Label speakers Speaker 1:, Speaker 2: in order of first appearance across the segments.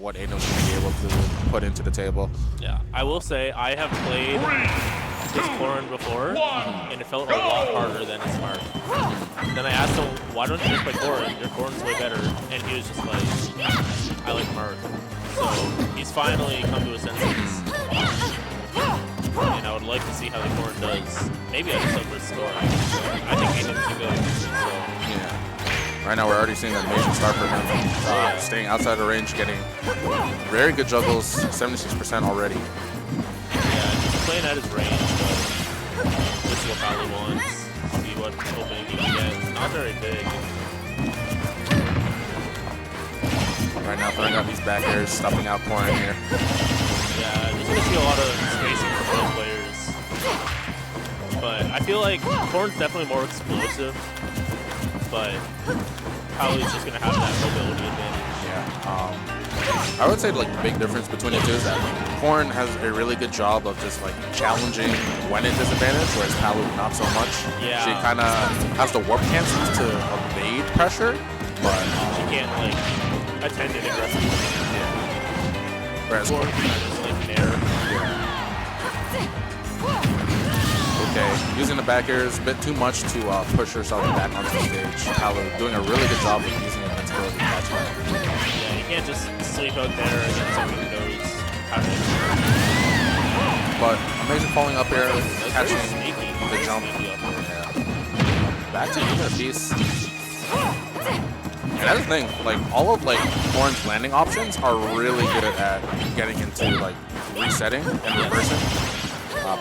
Speaker 1: what Aynim's going to be able to put into the table.
Speaker 2: Yeah, I will say I have played this Corrin before, and it felt a lot harder than it's smart. Then I asked him, why don't you just play Corrin? Your Corrin's way better. And he was just like, I like Mark. So he's finally come to a senses. And I would like to see how the Corrin does. Maybe I just over scoring. I think Aynim's too good. So.
Speaker 1: Yeah. Right now we're already seeing an amazing start for him. Staying outside the range, getting very good juggles, 76% already.
Speaker 2: Yeah, he's playing at his range, but this is what Palu wants. See what opening he can get. It's not very big.
Speaker 1: Right now throwing out these back airs, stuffing out Corrin here.
Speaker 2: Yeah, just gonna see a lot of spacing from both players. But I feel like Corrin's definitely more explosive, but Palu's just gonna have that mobility advantage.
Speaker 1: Yeah. I would say like the big difference between the two is that Corrin has a really good job of just like challenging when at disadvantage, whereas Palu not so much.
Speaker 2: Yeah.
Speaker 1: She kind of has the warp cancels to evade pressure, but
Speaker 2: she can't like attend it aggressively.
Speaker 1: Yeah. Whereas
Speaker 2: Corrin kind of just like Nira.
Speaker 1: Okay, using the back air is a bit too much to push herself back onto the stage. Palu doing a really good job of using invincibility to catch that.
Speaker 2: Yeah, you can't just sleep out there against someone who knows how to.
Speaker 1: But amazing falling up air, catching the jump.
Speaker 2: Yeah.
Speaker 1: Back to even a piece. And that's the thing, like all of like Corrin's landing options are really good at getting into like resetting and reversing.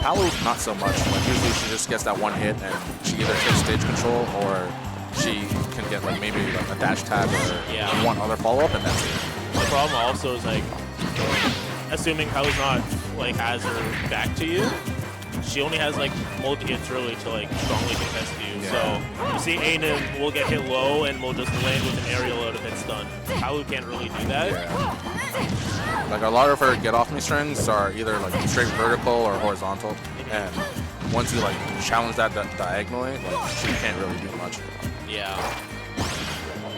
Speaker 1: Palu not so much. Like usually she just gets that one hit and she either takes stage control or she can get like maybe like a dash tag or one other follow up and that's it.
Speaker 2: The problem also is like assuming Palu's not like has her back to you, she only has like multi-hits really to like strongly contest you.
Speaker 1: Yeah.
Speaker 2: So you see Aynym will get hit low and will just land with an aerial out of hit stun. Palu can't really do that.
Speaker 1: Yeah. Like a lot of her get off me strings are either like straight vertical or horizontal. And once you like challenge that diagonally, like she can't really do much.
Speaker 2: Yeah.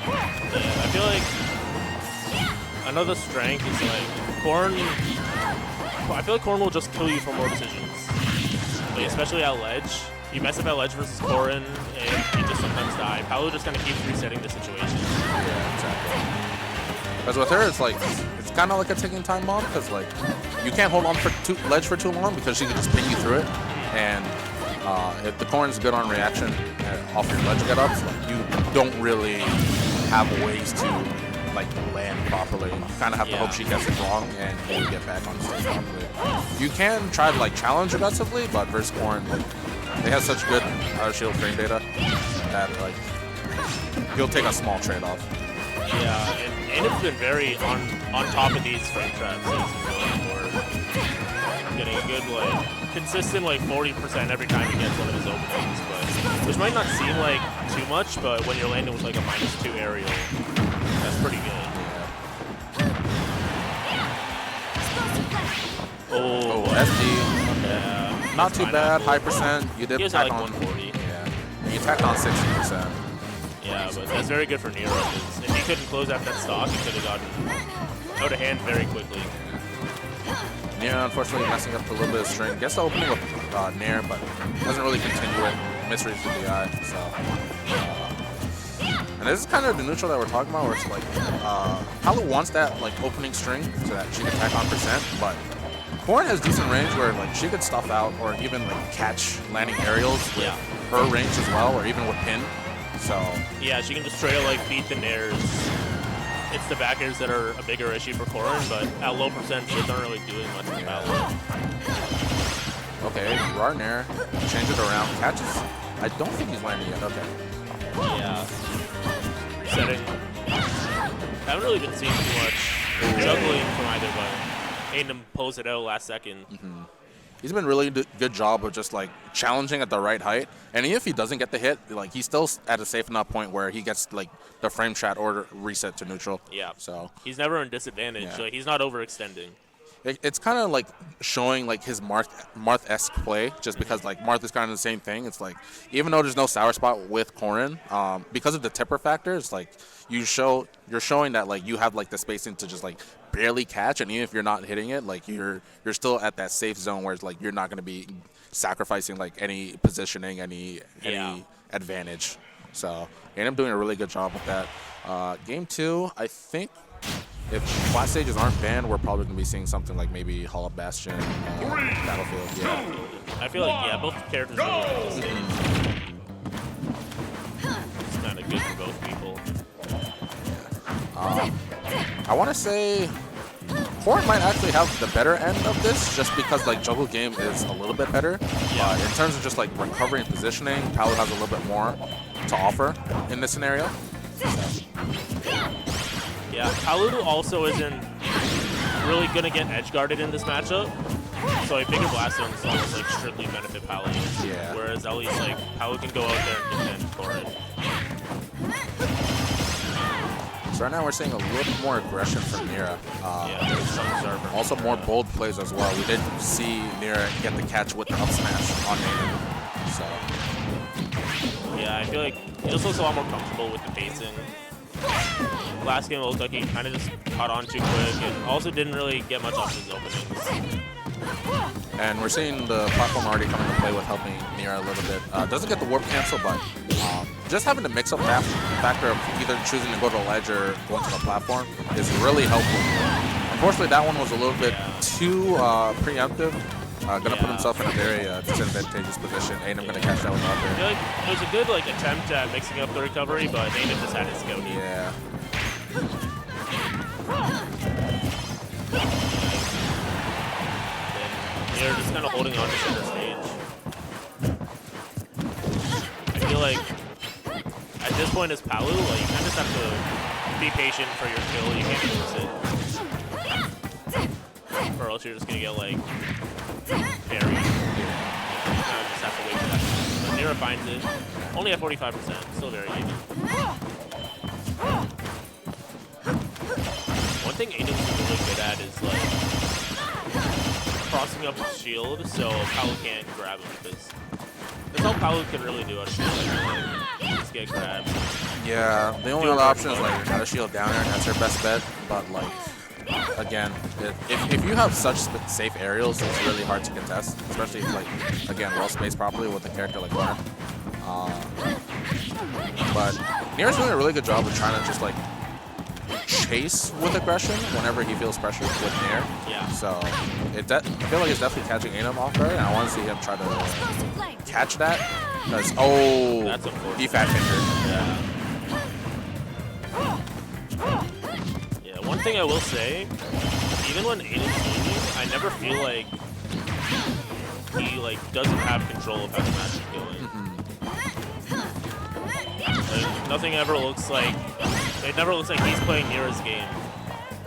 Speaker 2: I feel like another strength is like Corrin. I feel like Corrin will just kill you for more decisions. Like, especially at ledge. You mess up at ledge versus Corrin, and you just sometimes die. Palu just kind of keeps resetting the situation.
Speaker 1: Yeah, exactly. Because with her, it's like, it's kind of like a ticking time bomb, because like, you can't hold on for ledge for too long because she can just pin you through it. And if the Corrin's good on reaction off your ledge get-ups, like, you don't really have ways to like land properly. You kind of have to hope she gets it wrong and you get back on stage properly. You can try to like challenge aggressively, but versus Corrin, like, they have such good shield frame data that like you'll take a small trade-off.
Speaker 2: Yeah, and it's been very on top of these frame traps. Getting a good like consistent like 40% every time he gets one of his openings, but which might not seem like too much, but when you're landing with like a -2 aerial, that's pretty good. Oh,
Speaker 1: SD.
Speaker 2: Yeah.
Speaker 1: Not too bad. High percent. You did
Speaker 2: tack
Speaker 1: tack
Speaker 2: like
Speaker 1: on
Speaker 2: 140.
Speaker 1: Yeah. You tacked on 60%.
Speaker 2: Yeah, but that's very good for Nira. If he couldn't close out that stock, he could have gotten out of hand very quickly.
Speaker 1: Nira, unfortunately, messing up a little bit of string. Gets the opening with Nair, but doesn't really continue it. Misreads the DI. So, and this is kind of the neutral that we're talking about, where it's like Palu wants that like opening string so that she can tack on percent, but Corrin has decent range where like she could stuff out or even like catch landing aerials with her range as well, or even with pin. So
Speaker 2: yeah, she can just try to like beat the nairs. It's the back airs that are a bigger issue for Corrin, but at low percent, they aren't really doing much in the battle.
Speaker 1: Okay, raw nair, change it around, catches. I don't think he's landing yet. Okay.
Speaker 2: Yeah. Resetting. Haven't really been seeing too much juggling from either, but Aynym pulls it out last second.
Speaker 1: He's been really good job of just like challenging at the right height, and even if he doesn't get the hit, like he's still at a safe enough point where he gets like the frame chat or reset to neutral.
Speaker 2: Yeah.
Speaker 1: So
Speaker 2: he's never in disadvantage. So he's not overextending.
Speaker 1: it's kind of like showing like his Marth-esque play, just because like Marth is kind of the same thing. It's like even though there's no sour spot with Corrin, because of the tipper factor, it's like you're showing that like you have like the spacing to just like barely catch, and even if you're not hitting it, like you're still at that safe zone where it's like you're not going to be sacrificing like any positioning, any advantage. So I'm doing a really good job with that. Game 2, I think if flat stages aren't banned, we're probably going to be seeing something like maybe Hall of Bastion, Battlefield. Yeah.
Speaker 2: I feel like both characters really like this stage. It's kind of good for both people.
Speaker 1: I want to say Corrin might actually have the better end of this, just because like juggle game is a little bit better. In terms of just like recovery and positioning, Palu has a little bit more to offer in this scenario.
Speaker 2: Yeah, Palu also isn't really going to get edge guarded in this matchup, so a bigger blast zone is almost like strictly benefit Palu.
Speaker 1: Yeah.
Speaker 2: Whereas at least like Palu can go out there and defend Corrin.
Speaker 1: So right now we're seeing a little bit more aggression from Nira. Also more
Speaker 2: Nira.
Speaker 1: bold plays as well. We did see Nira get the catch with the up smash on Aynym. So
Speaker 2: yeah, I feel like he just looks a lot more comfortable with the pacing. Last game it looked like he kind of just caught on too quick and also didn't really get much off his openings.
Speaker 1: And we're seeing the platform already coming to play with helping Nira a little bit. Doesn't get the warp cancel, but just having the mix-up factor of either choosing to go to the ledge or going to the platform is really helpful. Unfortunately, that one was a little bit too preemptive. Gonna put himself in a very disadvantageous position. Aynym gonna catch that with up
Speaker 2: I feel like it was a good attempt at mixing up the recovery, but Aynym just had his go.
Speaker 1: Yeah.
Speaker 2: They're just kind of holding on to center stage. I feel like at this point as Palu, like you kind of just have to be patient for your kill. You can't lose it, or else you're just gonna get like buried. You kind of just have to wait for that. But Nira finds it. Only at 45%, still very even. One thing Aynym's really good at is like crossing up his shield so Palu can't grab him, because that's all Palu can really do out of shield. Like, just get grabbed.
Speaker 1: Yeah, the only other option is like out of shield down there, and that's your best bet. But like again, if you have such safe aerials, it's really hard to contest, especially if like again well spaced properly with a character like Corrin. But Nira's doing a really good job of trying to just like chase with aggression whenever he feels pressure with Nir.
Speaker 2: Yeah.
Speaker 1: So I feel like it's definitely catching Aynym off guard, and I want to see him try to catch that. Because
Speaker 2: that's
Speaker 1: he fat fingered.
Speaker 2: Yeah. One thing I will say, even when Aynym's losing, I never feel like he like doesn't have control of how the match is going. Like, nothing ever looks like. It never looks like he's playing Nira's game,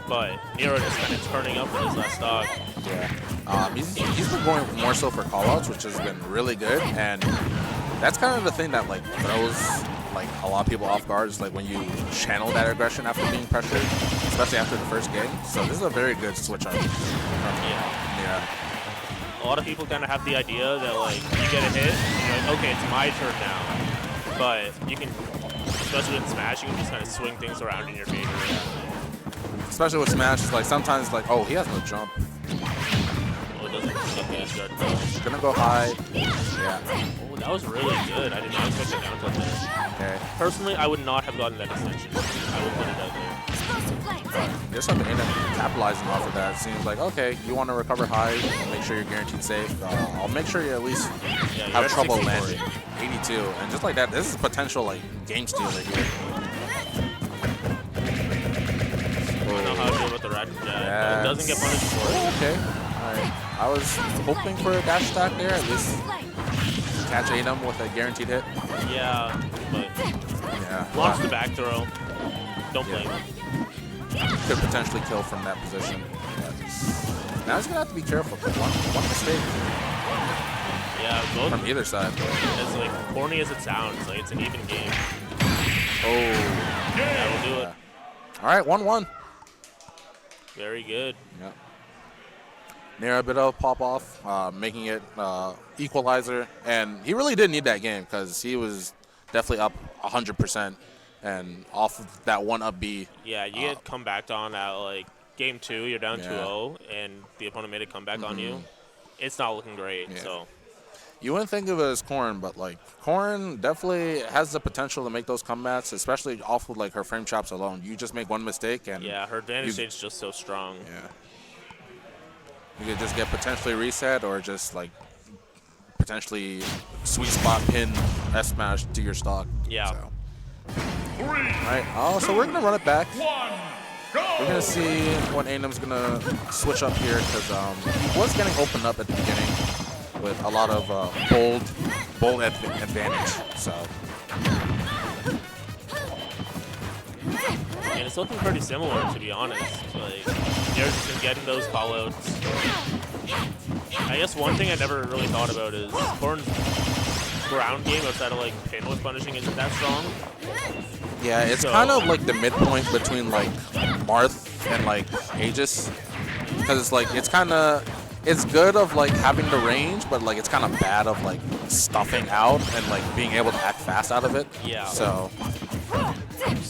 Speaker 2: but Nira just kind of turning up with his last stock.
Speaker 1: Yeah. He's been going more so for callouts, which has been really good, and that's kind of the thing that like throws like a lot of people off guard, is like when you channel that aggression after being pressured, especially after the first game. So this is a very good switch up from Nira.
Speaker 2: A lot of people kind of have the idea that like you get a hit, and you're like, okay, it's my turn now. But you can, especially with Smash, you can just kind of swing things around in your favor.
Speaker 1: Especially with Smash, it's like sometimes like, oh, he has no jump.
Speaker 2: Oh, it doesn't. Okay, it's good.
Speaker 1: He's gonna go high. Yeah.
Speaker 2: Oh, that was really good. I did not expect a down tilt there.
Speaker 1: Okay.
Speaker 2: Personally, I would not have gotten that extension. I would put it out there.
Speaker 1: There's something in it capitalizing off of that. It seems like, okay, you want to recover high, make sure you're guaranteed safe. I'll make sure you at least have trouble landing. 82, and just like that, this is potential like game stealer here.
Speaker 2: I don't know how to deal with the Rchive, but it doesn't get punished for it.
Speaker 1: Okay, alright. I was hoping for a dash attack there, at least catch Aynym with a guaranteed hit.
Speaker 2: Yeah, but launch the back throw. Don't blame him.
Speaker 1: Could potentially kill from that position. But now he's gonna have to be careful, because one mistake.
Speaker 2: Yeah, both
Speaker 1: from either side.
Speaker 2: It's like corny as it sounds, like it's an even game.
Speaker 1: Oh.
Speaker 2: Yeah, we'll do it.
Speaker 1: Alright, 1-1.
Speaker 2: Very good.
Speaker 1: Yeah. Nira a bit of a pop-off, making it equalizer. And he really did need that game because he was definitely up 100%. And off of that one up B.
Speaker 2: Yeah, you get comebacked on at like game 2, you're down 2-0, and the opponent made a comeback on you. It's not looking great.
Speaker 1: Yeah.
Speaker 2: So
Speaker 1: You wouldn't think of it as Corrin, but like Corrin definitely has the potential to make those comebacks, especially off of like her frame chops alone. You just make one mistake and
Speaker 2: yeah, her advantage stage is just so strong.
Speaker 1: Yeah. You could just get potentially reset or just like potentially sweet spot pin S smash to your stock.
Speaker 2: Yeah.
Speaker 1: So. All right. Oh, so we're gonna run it back. We're gonna see what Aynim's gonna switch up here because he was getting opened up at the beginning with a lot of bold advantage. So.
Speaker 2: And it's looking pretty similar, to be honest. Like, Nira's just been getting those callouts. I guess one thing I never really thought about is Corrin's ground game outside of like pin with punishing isn't that strong.
Speaker 1: Yeah, it's kind of like the midpoint between like Marth and like Aegis, because it's like it's good of like having the range, but like it's kind of bad of like stuffing out and like being able to act fast out of it.
Speaker 2: Yeah.
Speaker 1: So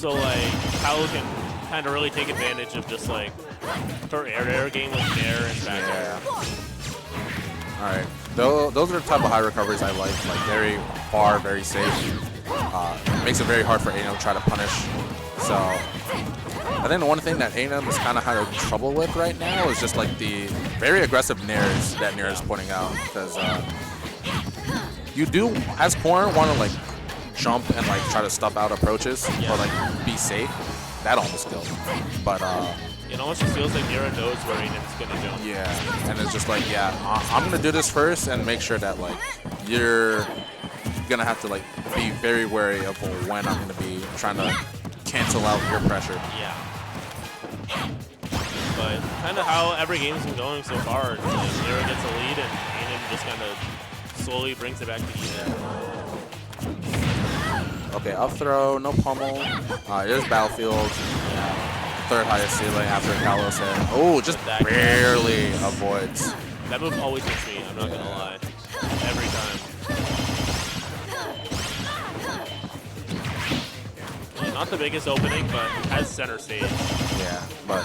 Speaker 2: like Palu can kind of really take advantage of just like her air game with nair and back air.
Speaker 1: All right, those are the type of high recoveries I like very far, very safe. Makes it very hard for Aynim to try to punish. So I think the one thing that Aynim is kind of having trouble with right now is just like the very aggressive nairs that Nira is putting out, because you do, as Corrin, want to like jump and like try to stuff out approaches or like be safe. That almost kills. But
Speaker 2: it almost just feels like Nira knows where Aynim's gonna jump.
Speaker 1: Yeah, and it's just like, I'm gonna do this first and make sure that like you're gonna have to like be very wary of when I'm gonna be trying to cancel out your pressure.
Speaker 2: Yeah. But kind of how every game's been going so far. It's like Nira gets a lead and Aynim just kind of slowly brings it back to even.
Speaker 1: Okay, up throw, no pummel. It is battlefield. Third highest ceiling after Kalos hit. Oh, just barely avoids.
Speaker 2: That move always hits me, I'm not gonna lie. Every time. Yeah, not the biggest opening, but has center stage.
Speaker 1: Yeah, but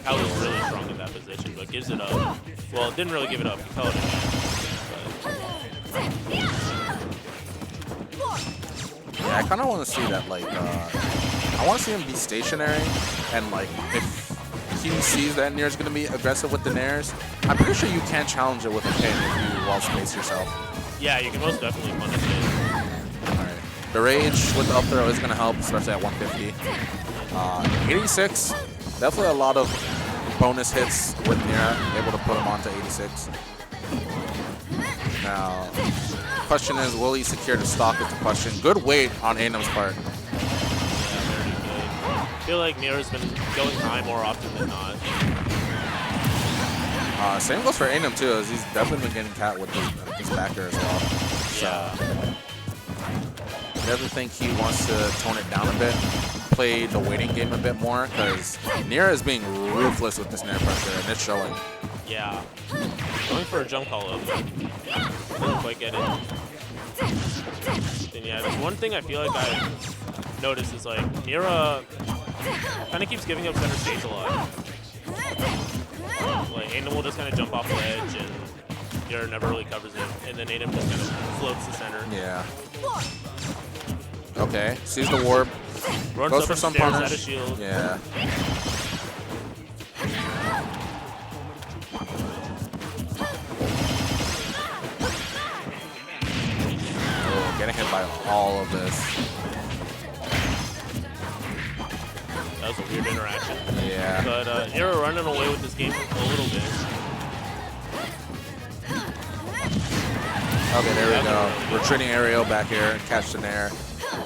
Speaker 2: Kalos really strong in that position, but gives it up. Well, it didn't really give it up. He held it in.
Speaker 1: Yeah, I kind of want to see that, like, I want to see him be stationary, and, like, if he sees that Nira's going to be aggressive with the nairs, I'm pretty sure you can't challenge it with a pin if you wall space yourself.
Speaker 2: Yeah, you can most definitely punish it.
Speaker 1: Alright. The rage with the up throw is going to help, especially at 150. 86, definitely a lot of bonus hits with Nira, able to put him onto 86. Now, question is, will he secure the stock is the question. Good weight on Aynim's part.
Speaker 2: Yeah, very good. I feel like Nira's been going high more often than not.
Speaker 1: Same goes for Aynim too, as he's definitely been getting cat with his backer as well. So, I definitely think he wants to tone it down a bit, play the waiting game a bit more, because Nira is being ruthless with this nair pressure, and it's showing.
Speaker 2: Yeah. Going for a jump call up, but doesn't quite get it. And yeah, there's one thing I feel like I've noticed is like Nira kind of keeps giving up center stage a lot. Like Aynim will just kind of jump off the edge and Nira never really covers it, and then Aynim just kind of floats to center.
Speaker 1: Yeah. Okay, sees the warp.
Speaker 2: Runs
Speaker 1: goes
Speaker 2: up
Speaker 1: for some
Speaker 2: stairs
Speaker 1: punish.
Speaker 2: out of shield.
Speaker 1: Yeah. Oh, getting hit by all of this.
Speaker 2: That was a weird interaction.
Speaker 1: Yeah.
Speaker 2: But Nira running away with this game a little bit.
Speaker 1: Okay, there we go. Retreating aerial back here, catch the nair.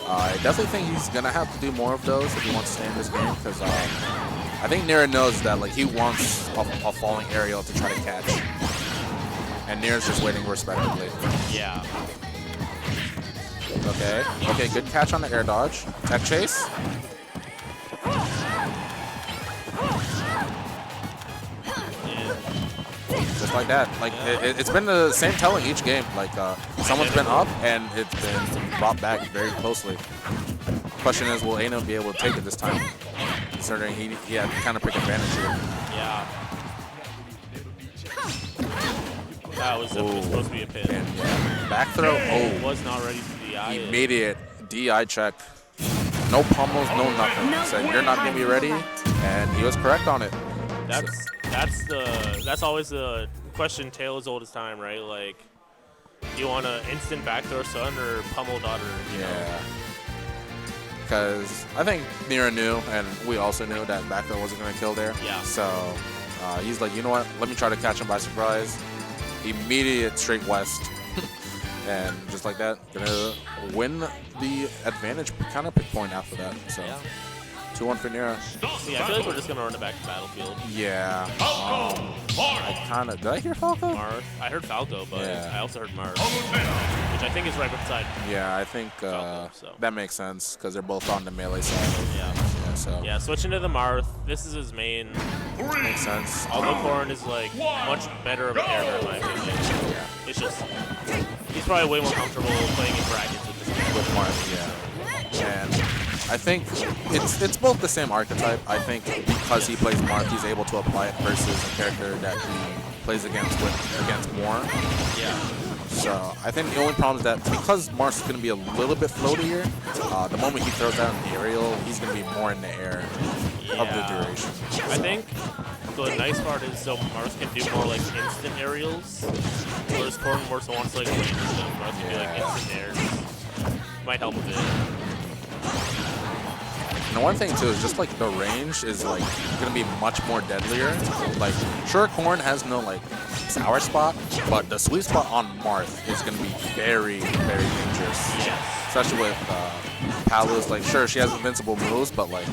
Speaker 1: I definitely think he's gonna have to do more of those if he wants to stay in this game, because I think Nira knows that like he wants a falling aerial to try to catch, and Nira's just waiting respectively.
Speaker 2: Yeah.
Speaker 1: Okay, good catch on the air dodge. Tech chase. Just like that. Like it's been the same telling each game. Like someone's been up and it's been brought back very closely. Question is, will Aynym be able to take it this time? Considering he had to kind of pick advantage here.
Speaker 2: Yeah. That was definitely supposed to be a pin.
Speaker 1: And yeah, back throw. Oh,
Speaker 2: Was not ready to DI.
Speaker 1: immediate DI check. No pummels, no nothing. He said, "You're not gonna be ready," and he was correct on it.
Speaker 2: That's always the question, tale as old as time, right? Like, you want an instant back throw son or pummel daughter? You know?
Speaker 1: Because I think Nira knew, and we also knew that back throw wasn't gonna kill there.
Speaker 2: Yeah.
Speaker 1: So he's like, you know what? Let me try to catch him by surprise. Immediate straight west. And just like that, gonna win the advantage counter pick point after that. So 2-1 for Nira.
Speaker 2: Yeah, I feel like we're just gonna run it back to Battlefield.
Speaker 1: Yeah. I kind of did. I hear Falco?
Speaker 2: Marth. I heard Falco, but I also heard Marth, which I think is right beside.
Speaker 1: Yeah, I think
Speaker 2: Falco, so.
Speaker 1: that makes sense because they're both on the melee side.
Speaker 2: Yeah, switching to the Marth. This is his main.
Speaker 1: Makes sense.
Speaker 2: Although Corrin is like much better of an air in my opinion.
Speaker 1: Yeah.
Speaker 2: It's just he's probably way more comfortable playing in brackets with this game.
Speaker 1: With Marth, yeah. And I think it's both the same archetype. I think because he plays Marth, he's able to apply it versus a character that he plays against more.
Speaker 2: Yeah.
Speaker 1: So I think the only problem is that because Marth's going to be a little bit floatier, the moment he throws out in the aerial, he's going to be more in the air of the duration.
Speaker 2: I think the nice part is so Marth can do more like instant aerials, whereas Corrin more so wants like range stuff. Marth can do like instant airs. Might help a bit.
Speaker 1: And one thing too is just like the range is like gonna be much more deadlier. Like sure, Corrin has no like sour spot, but the sweet spot on Marth is gonna be very, very dangerous.
Speaker 2: Yes.
Speaker 1: Especially with Palu's. Like sure, she has invincible moves, but like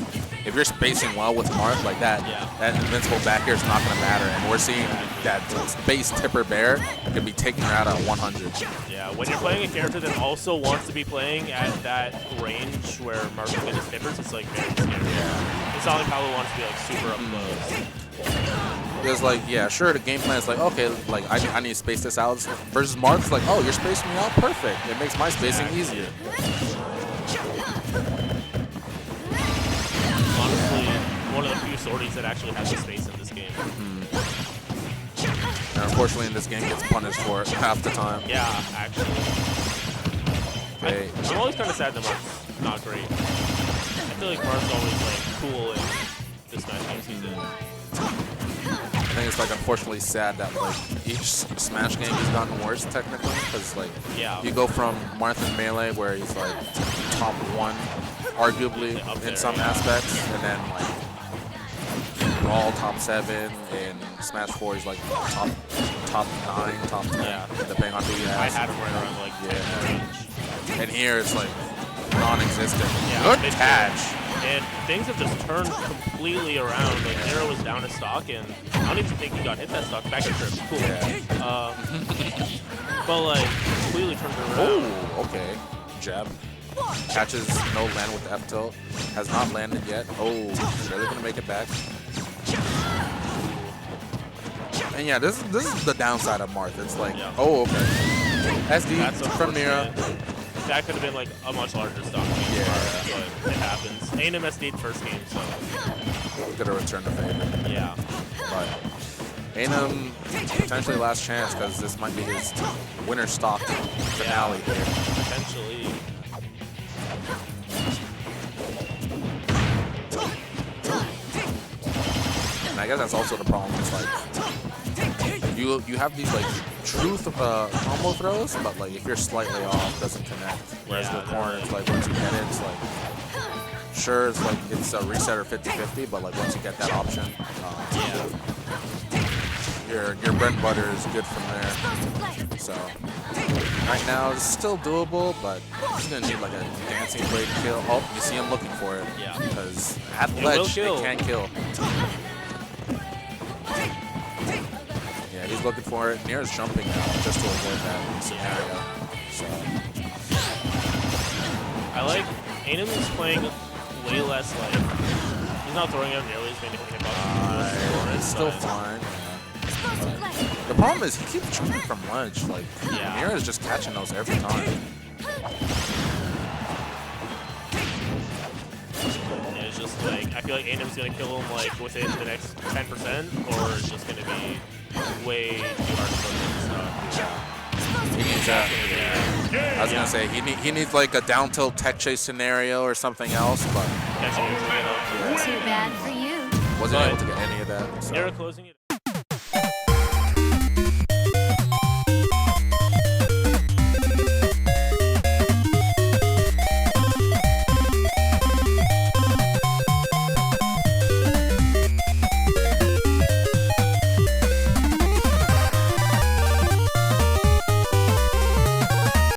Speaker 1: if you're spacing well with Marth like that, that invincible back air is not gonna matter. And we're seeing that space tipper bear gonna be taking her out at 100.
Speaker 2: Yeah, when you're playing a character that also wants to be playing at that range where Marth can get his tippers, it's like very scary. Yeah. It's not like Palu wants to be like super up close.
Speaker 1: Because like, yeah, sure, the game plan is like, okay, like I need to space this out. Versus Marth's like, oh, you're spacing me out? Perfect. It makes my spacing easier.
Speaker 2: Honestly, one of the few sorties that actually has the space in this game.
Speaker 1: And unfortunately, in this game, gets punished for it half the time.
Speaker 2: Yeah, actually. I'm always kind of sad that Marth's not great. I feel like Marth's always like cool in the Smash games he's in.
Speaker 1: I think it's like unfortunately sad that like each Smash game has gotten worse technically, because like you go from Marth in Melee where he's like top 1 arguably in some aspects, and then like Brawl top 7, in Smash 4 he's like top 9, top 10, depending on who you have.
Speaker 2: I had him right around like range.
Speaker 1: And here it's like non-existent.
Speaker 2: Yeah,
Speaker 1: good catch.
Speaker 2: And things have just turned completely around. Like Nira was down a stock, and I don't even think he got hit that stock. Back at trip, cool. Yeah. But like completely turned around.
Speaker 1: Oh, okay. Jab. Catches no land with the F tilt. Has not landed yet. Oh, really gonna make it back. And yeah, this is the downside of Marth. It's like, oh, okay. SD from Nira.
Speaker 2: That could have been like a much larger stock game, but it happens. Aynym SD'd first game, so
Speaker 1: gonna return the favor.
Speaker 2: Yeah.
Speaker 1: But Aynym potentially last chance because this might be his winner stock finale here.
Speaker 2: Potentially.
Speaker 1: And I guess that's also the problem. It's like you have these like truth combo throws, but like if you're slightly off, it doesn't connect. Whereas with Corrin, it's like once you get it, it's like sure it's like it's a reset or 50-50, but like once you get that option, your bread and butter is good from there. So right now it's still doable, but he's gonna need like a dancing blade kill. Oh, you see him looking for it.
Speaker 2: Yeah.
Speaker 1: Because at ledge it can't kill. Yeah, he's looking for it. Nira's jumping now just to avoid that scenario. So
Speaker 2: I like Aynym is playing way less like he's not throwing out nearly as many hitboxes.
Speaker 1: It's still fine. The problem is he keeps jumping from ledge. Like,
Speaker 2: Yeah.
Speaker 1: Nira is just catching those every time.
Speaker 2: And it's just like, I feel like Aynim's going to kill him like within the next 10%, or it's just going to be way too hard to put him. So.
Speaker 1: He needs that. Yeah. I was gonna say he needs like a down tilt tech chase scenario or something else, but
Speaker 2: Too
Speaker 3: Too bad for you.
Speaker 1: wasn't able to get any of that. So.
Speaker 2: Nira closing it.